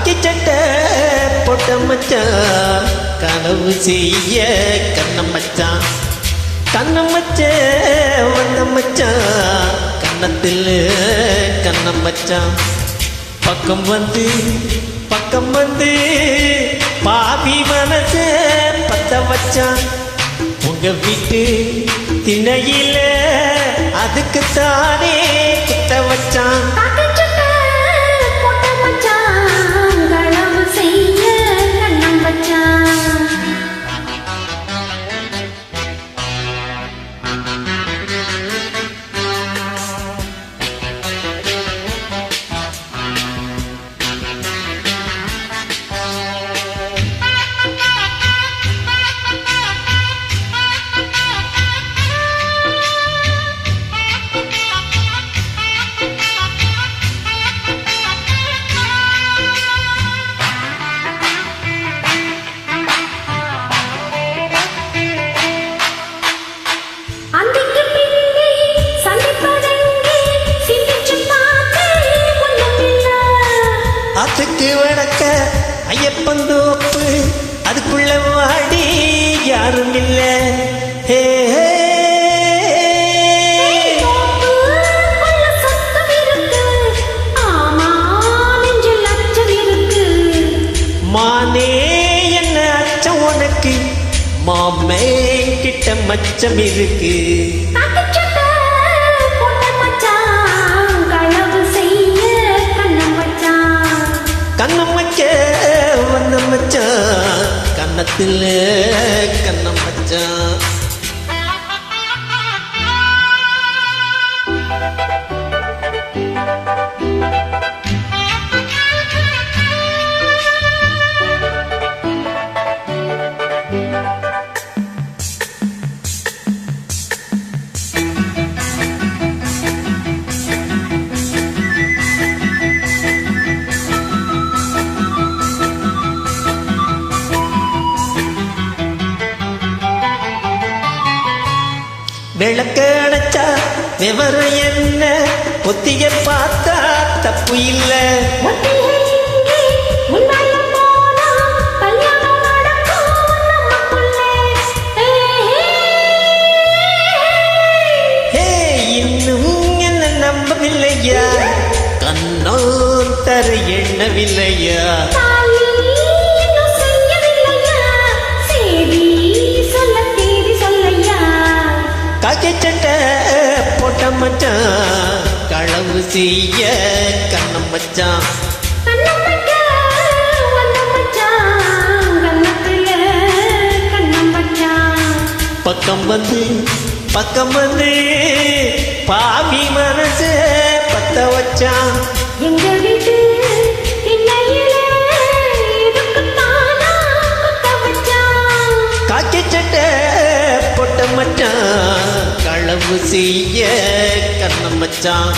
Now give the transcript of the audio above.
காக்கி சட்டை போட்ட மச்சான் கனவு செய்ய கண்ணம் மச்சான் கண்ணம் மச்சே வந்த மச்சான் கண்ணத்தில் கண்ணம் மச்சான் பக்கம் வந்து பாவி மனசே பத்த வச்சான் உங்க வீட்டு திணையில அதுக்குத்தானே குத்த வச்சான் அதுக்கு வடக்க ஐயப்பன் தோப்பு அதுக்குள்ள வாடி யாரும் இல்ல மானே என்ன அச்சம் உனக்கு மாமே கிட்ட மச்சம் இருக்கு கண்ணம் வைக்க வந்த மச்சான் கண்ணத்தில் கண்ணம் மச்சான் விளக்க அணைச்சா விவரம் என்ன ஒத்திய பார்த்தா தப்பு இல்ல இன்னும் என்ன நம்பவில்லையா கண்ணோ தர எண்ணவில்லையா காக்கி சட்டை போட்ட மச்சான் களவு செய்ய கண்ணம் மச்சான் பக்கம் வந்து பாவி மனசு பத்த வச்சான் எங்க வீட்டு காக்கி சட்டை போட்ட மச்சான் களவு செய்ய கண்ணம் மச்சான்